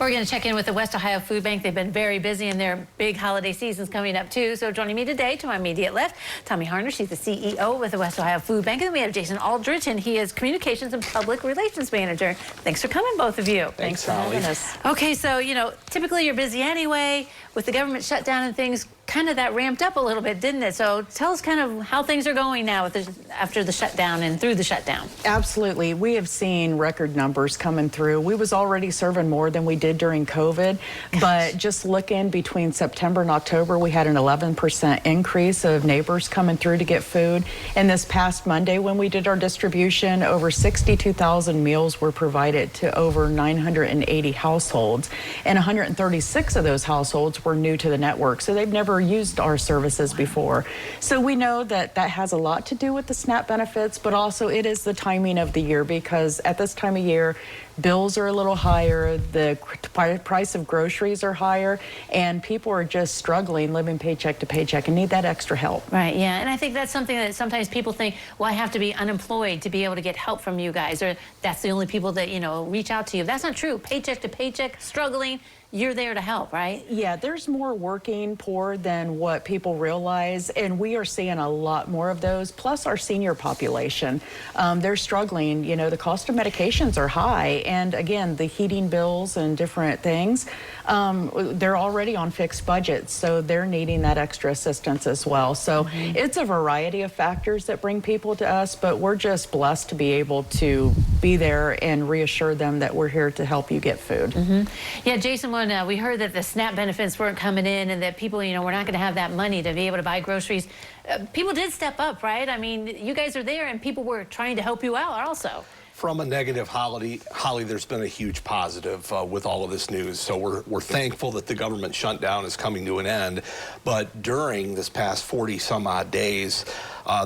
We're going to check in with the West Ohio Food Bank. They've been very busy and their big holiday season's coming up too. So joining me today to my immediate left, Tommy Harner. She's the CEO with the West Ohio Food Bank. And then we have Jason Aldrich, and he is Communications and Public Relations Manager. Thanks for coming, both of you. Thanks for having us. Okay, so, you know, typically you're busy anyway. With the government shutdown and things, kind of that ramped up a little bit, didn't it? So tell us kind of how things are going now with after the shutdown and through the shutdown. Absolutely. We have seen record numbers coming through. We was already serving more than we did during COVID, but just looking between September and October, we had an 11% increase of neighbors coming through to get food. And this past Monday, when we did our distribution, over 62,000 meals were provided to over 980 households, and 136 of those households were new to the network, so they've never used our services before. So we know that that has a lot to do with the SNAP benefits, but also it is the timing of the year, because at this time of year, bills are a little higher, the price of groceries are higher, and people are just struggling, living paycheck to paycheck, and need that extra help. Right, yeah, and I think that's something that sometimes people think, well, I have to be unemployed to be able to get help from you guys, or that's the only people that, you know, reach out to you. That's not true. Paycheck to paycheck, struggling, you're there to help, right? Yeah, there's more working poor than what people realize, and we are seeing a lot more of those, plus our senior population. They're struggling. You know, the cost of medications are high, and again, the heating bills and different things, they're already on fixed budgets, so they're needing that extra assistance as well. So it's a variety of factors that bring people to us, but we're just blessed to be able to be there and reassure them that we're here to help you get food. Yeah, Jason, when we heard that the SNAP benefits weren't coming in and that people, you know, we're not going to have that money to be able to buy groceries, people did step up, right? I mean, you guys are there and people were trying to help you out also. From a negative, Holly, there's been a huge positive with all of this news. So we're thankful that the government shutdown is coming to an end. But during this past 40 some odd days,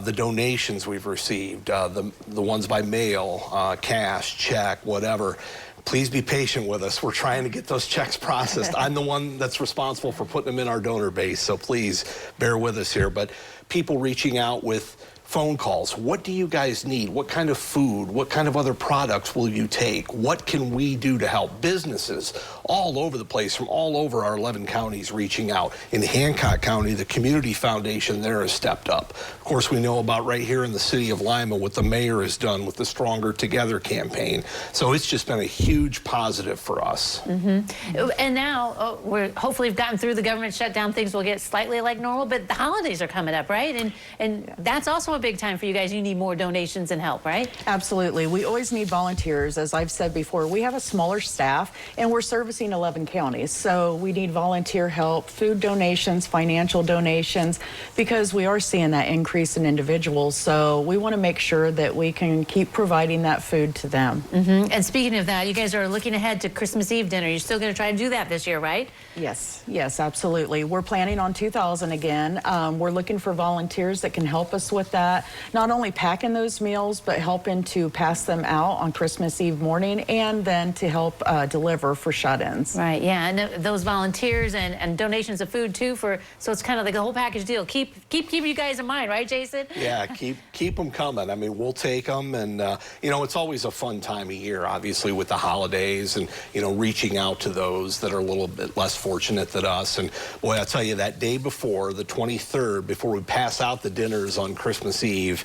the donations we've received, the ones by mail, cash, check, whatever, please be patient with us. We're trying to get those checks processed. I'm the one that's responsible for putting them in our donor base, so please bear with us here. But people reaching out with phone calls. What do you guys need? What kind of food? What kind of other products will you take? What can we do to help? Businesses all over the place, from all over our 11 counties, reaching out. In Hancock County, the Community Foundation there has stepped up. Of course, we know about right here in the city of Lima what the mayor has done with the Stronger Together campaign. So it's just been a huge positive for us. And now we're hopefully we've gotten through the government shutdown. Things will get slightly like normal, but the holidays are coming up, right? And that's also a big time for you guys. You need more donations and help, right? Absolutely. We always need volunteers. As I've said before, we have a smaller staff and we're servicing 11 counties. So we need volunteer help, food donations, financial donations, because we are seeing that increase in individuals. So we want to make sure that we can keep providing that food to them. And speaking of that, you guys are looking ahead to Christmas Eve dinner. You're still going to try to do that this year, right? Yes, absolutely. We're planning on 2,000 again. We're looking for volunteers that can help us with that. Not only packing those meals, but helping to pass them out on Christmas Eve morning, and then to help deliver for shut-ins. Right, yeah, and those volunteers and donations of food too, so it's kind of like a whole package deal. Keep you guys in mind, right, Jason? Yeah, keep them coming. I mean, we'll take them, and you know, it's always a fun time of year, obviously, with the holidays, and you know, reaching out to those that are a little bit less fortunate than us. And boy, I tell you, that day before, the 23rd, before we pass out the dinners on Christmas Eve,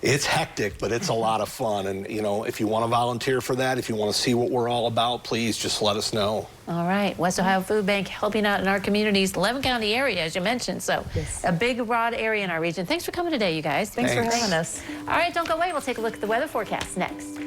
it's hectic, but it's a lot of fun. And you know, if you want to volunteer for that, if you want to see what we're all about, please just let us know. All right, West Ohio Food Bank helping out in our communities, 11 county area, as you mentioned. So a big, broad area in our region. Thanks for coming today, you guys. Thanks for having us. All right, don't go away. We'll take a look at the weather forecast next.